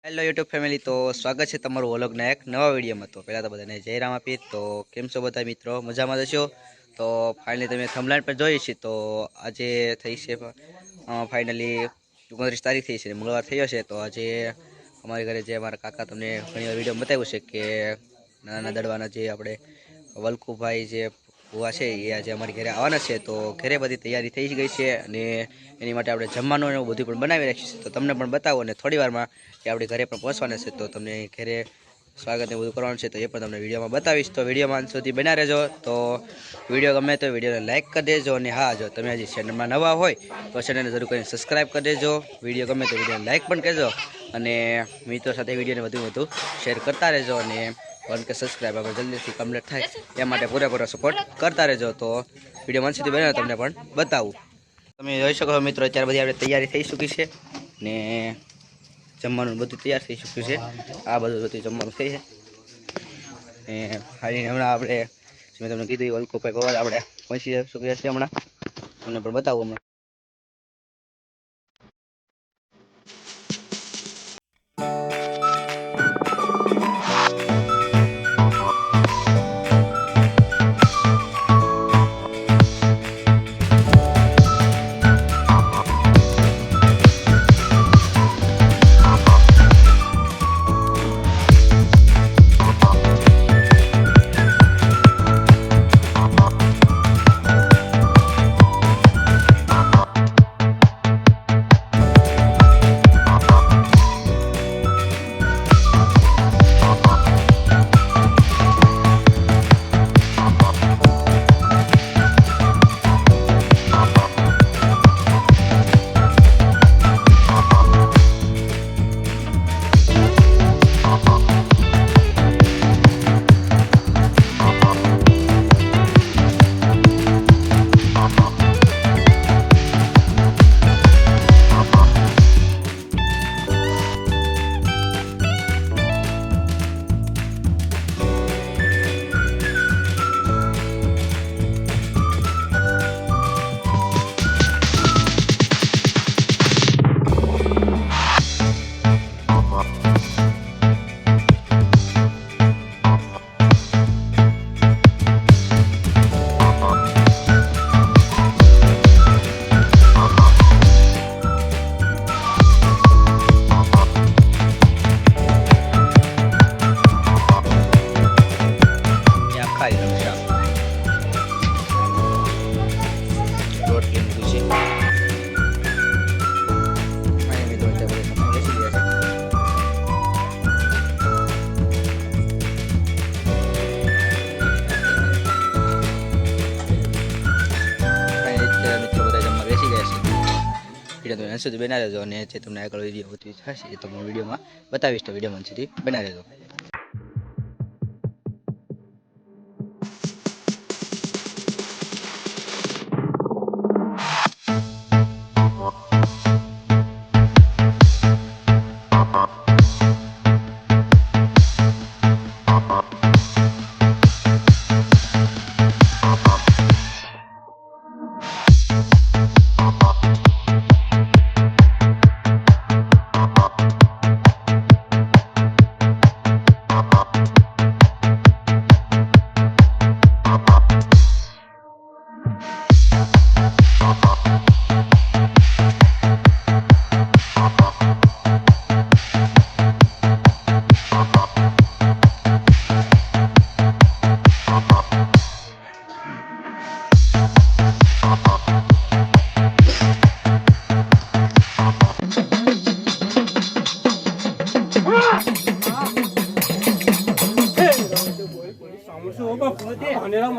Hello YouTube family, તો સ્વાગત છે તમારું વ્લોગના એક નવા વિડીયોમાં। તો પહેલાં તો બધાને જય રામ આપી। તો કેમ છો બધા મિત્રો? મજામાં જશો? તો ફાઇનલી તમે થંબનેલ પર જોઈ છે। તો આજે થઈ છે ફાઇનલી 29 તારીખ થઈ છે, મંગળવાર થયો છે। તો આજે અમારી ઘરે જે અમારા કાકા તમને ઘણી વાર વિડીયો બતાવ્યું છે કે નાના દડવાના જે આપણે વલ્કુભાઈ જે ભૂવા છે એ આજે અમારી ઘરે આવવાના છે। તો ઘરે બધી તૈયારી થઈ ગઈ છે અને એની માટે આપણે જમવાનું એવું બધું પણ બનાવી રાખીશું। તો તમને પણ બતાવો અને થોડી વારમાં કે આપણી ઘરે પણ પહોંચવાના છે। તો તમને ઘરે સ્વાગત એવું બધું કરવાનું છે, તો એ પણ તમને વિડીયોમાં બતાવીશ। તો વિડીયોમાં અંત સુધી બન્યા રહેજો। તો વિડીયો ગમે તો વિડીયોને લાઇક કરી દેજો અને હા, જો તમે હજી ચેનલમાં નવા હોય તો ચેનલને જરૂર કરીને સબસ્ક્રાઈબ કરી દેજો। વિડીયો ગમે તો વિડીયોને લાઇક પણ કરજો અને મિત્રો સાથે વિડીયોને વધુ શેર કરતા રહેજો અને 1K સબસ્ક્રાઈબ આપણે જલ્દીથી કમ્પ્લીટ થાય એ માટે પૂરેપૂરો સપોર્ટ કરતા રહેજો। તો વિડીયો અંત સુધી બન્યો તમને પણ બતાવું। તમે જોઈ શકો છો મિત્રો, અત્યારે બધી આપણે તૈયારી થઈ ચૂકી છે ને જમવાનું બધું તૈયાર થઈ ચૂક્યું છે। આ બધું જમવાનું થઈ છે ને હાલીને હમણાં આપણે મેં તમને કીધું વલ્કુભાઈ ભવા આપણે પહોંચી ચૂક્યા છીએ। હમણાં તમને પણ બતાવું હમણાં। વિડીયો અંત સુધી બના રહેજો અને જે તમને આગળ વિડીયો હોતી થશે એ તમને વિડીયોમાં બતાવીશ। તો વિડીયોમાં અંત સુધી બના રહેજો।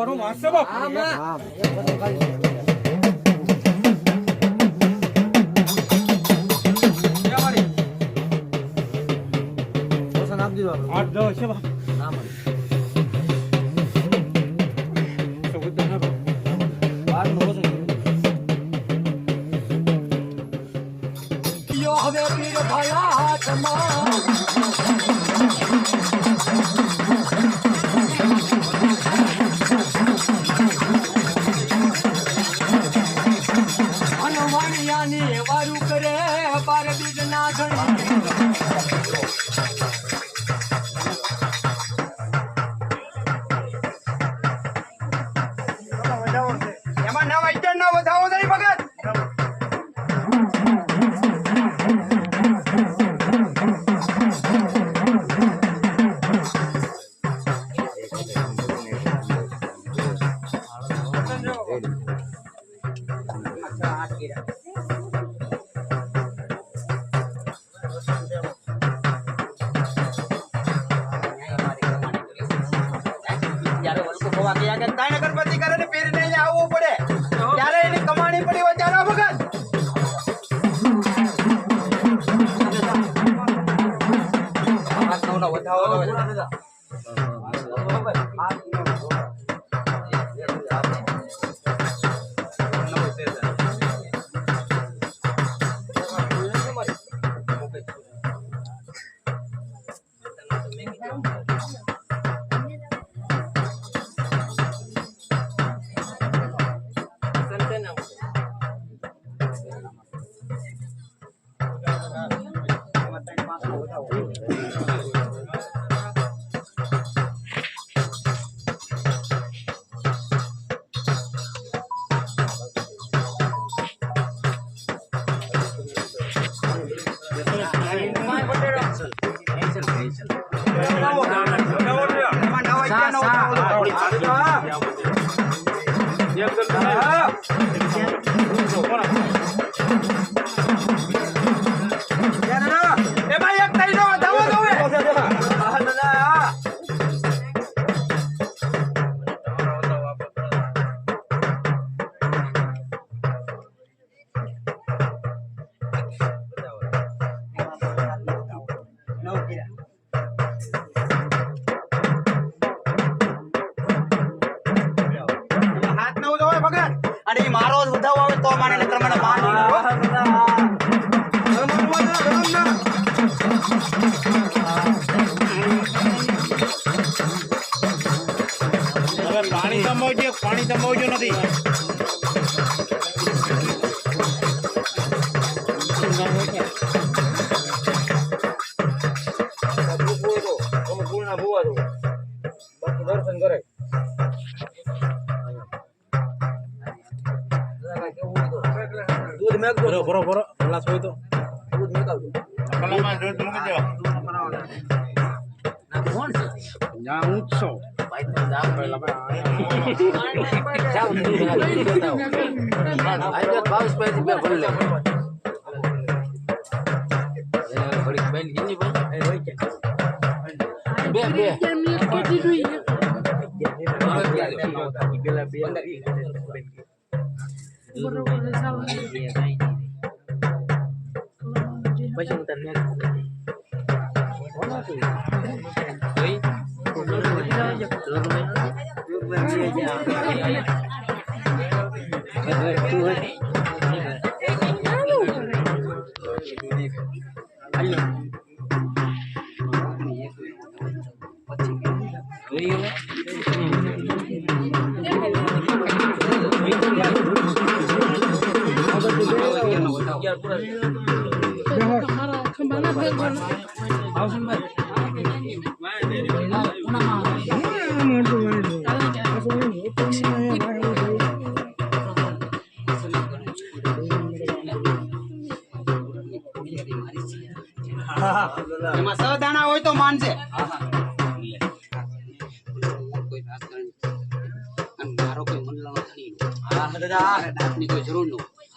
મારો મારશે બાપ હવે પીર ભાયા હાથમાં વારું કરે બાર બીજ ના ઘણી બાકી આગળ તાણે ગણપતિ કરે ને પીરને અહીંયા આવવું પડે ત્યારે એની કમાણી પડી હોય ત્યારે ભગત અને મારો વધાવો આવે તો માને પ્રમાણે પાણી સમાવજો નથી દર્શન કરે દૂધ મેક દો બરો ગ્લાસ હોય તો દૂધ મેકાવજો કલામાં દૂધ મૂકી દો ના કોણ છે જા ઉઠસો ભાઈ તો જા પહેલા જાવ દૂધ બતાવો આજે 22 પૈસા બે ભર લે એ ઘડી બેન ગીની ભાઈ એ હોય કે બે કેટલી જોઈએ પેલા બે પછી હું તને એમાં સ દાણા હોય તો માનશે મારો કોઈ મનલો નથી દાંતની કોઈ જરૂર ન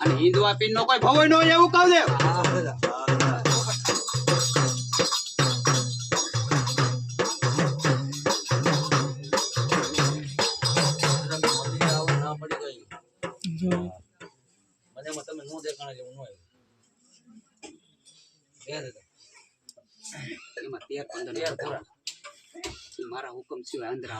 અને હિન્દુઆ પીન નો કોઈ ભવય ન હોય એવું કહું દે તમે નો દેખાણા જેવું ન હોય એમાં 13-15 મારા હુકમ સિવાય અંદર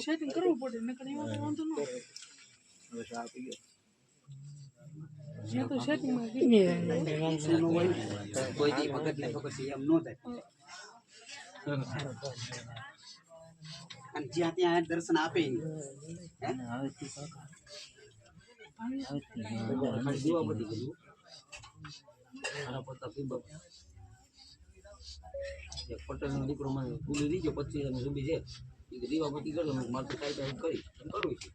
સેટિંગ કરવું પડે નકર એમાં વાંધો ન જે તો સેટિંગ માં કોઈ દી ભગત ને ખબર છે એમ ન થાય અને જ્યાં ત્યાં દર્શન આપે પટેલ નો દીકરો મને ભૂલી દીધો 25 રૂપિયા છે દીવાબત્તી કરજો મારે તો કાંઈ કરી કરવું છે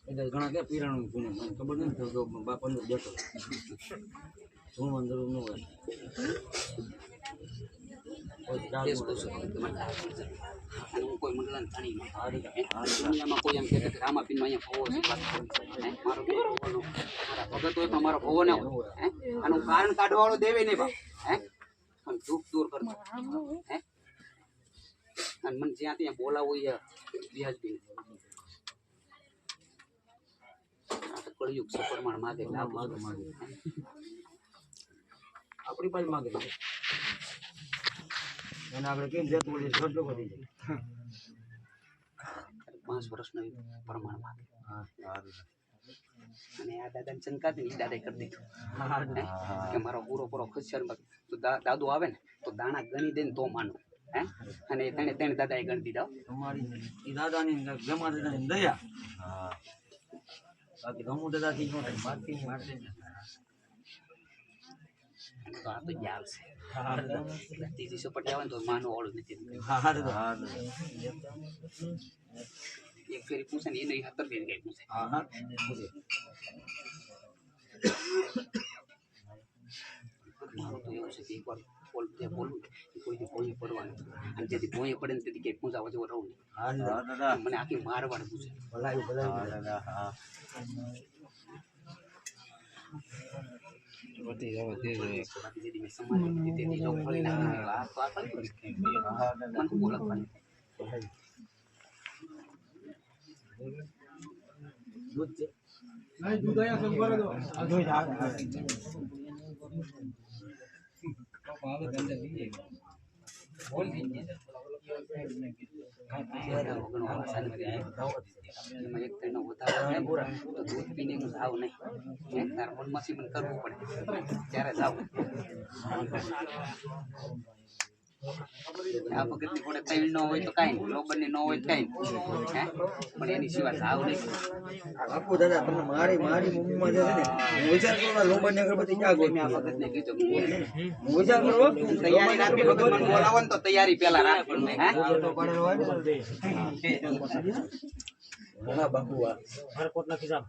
એટલે ઘણા કે પીરાણું પીને મને ખબર નથી તો બાપ અંદર બેઠો હું અંદર ન હોય કોઈ મંડળાને દુનિયામાં કોઈ એમ કહેતા કે રામાપીરમાં અહીંયા ભવો છે મારો ભગત હોય પણ મારો ભવો ના હોય આનું કારણ કાઢવા વાળો દેવે નહીં બાપ પણ દુઃખ દૂર કરતો અને મને જ્યાં ત્યાં બોલાવું એ વ્યાજબી કળિયુગ છે પ્રમાણ માગે આપણી પાસે માગે એને આપણે કેમ જતું હોય ખર્ચો કરી જાય 5 વર્ષનો પ્રમાણ માગે અને આ દાદાને શંકા હતી એ દાદાએ કરી દીધું કે મારો પૂરો ખુશિયાર તો દાદુ આવે ને તો દાણા ગણી દે ને તો માનું અને તેને દાદાએ ગણી દીધા તમારી એ દાદાની જમા દાદાની દયા બાકી ગમું દાદાથી બાકી મારશે તો આ તો યાર છે ત્રીજી સપાટી આવે ને તો માનો વાળું નથી એક ફેરી પૂછે ને એને 17 ફેરી કઈ પૂછે મારું તો એવું છે કે એકવાર બોલવું કોઈથી ભોંય પડવાનું અને જેથી ભોંય પડે ને તેથી કઈ પૂછાવા જેવો રહું નહીં મને આખી મારવાડ પૂછે દૂધ પીને જાવ નહીં તાર મનમાંથી મને કરવું પડે ત્યારે જાવ આ વખતની ઘોડે તૈલ ન હોય તો કાંઈ નહીં લોબરની ન હોય કાંઈ નહીં પણ એની સિવાય જાવ નહીં આપો દાદા તમને મારી મમ્મીમાં જે છે ને વિચાર કરો લોબન અગરબત્તી ક્યાં ગોઈ આ વખતને કીધું વિચાર કરો તૈયારી રાખવી વખત મને બોલાવો ને તો તૈયારી પહેલા રાખવી ઘણા બાપુ આ કોટ નાખી જાવ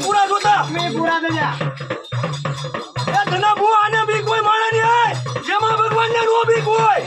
પૂરા જોતા મેં પૂરા દયા એ ધના બુ આને બી કોઈ માણે નહીં જેમાં ભગવાન ને રો બી કોઈ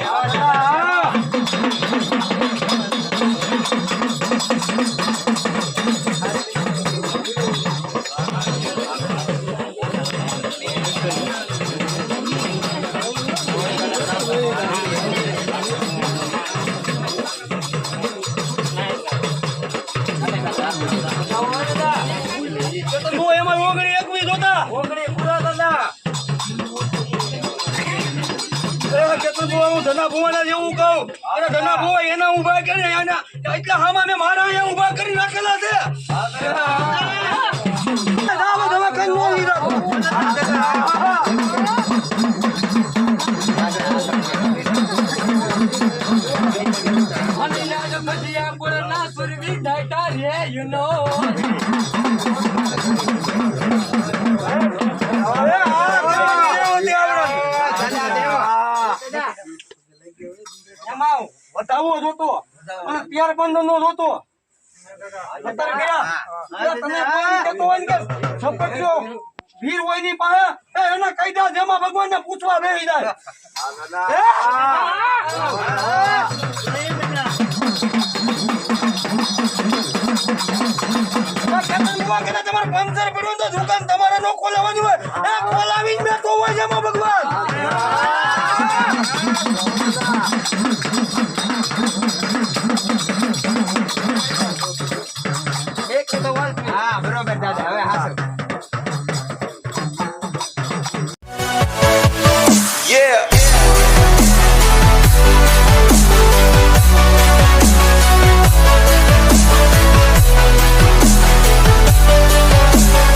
ધના ભુવાના જેવું કહું અરે ધના ભુવા એના ઉભા કરી એટલા હામાં મેં મારા અહીંયા ઉભા કરી નાખેલા છે બતાવો જોતો અને ત્યાર બંધ નો જોતો અત્યારે ગયા તમે કોઈ કહેતો હોય કે છપકજો ભીર હોય ની પાસે એના કાયદા જેમાં ભગવાન ને પૂછવા બેહી જાય તમારે પંચર પડ્યું તો દુકાન તમારે નો ખોલાવાની હોય ખોલાવી જ બેઠો હોય જેમાં ભગવાન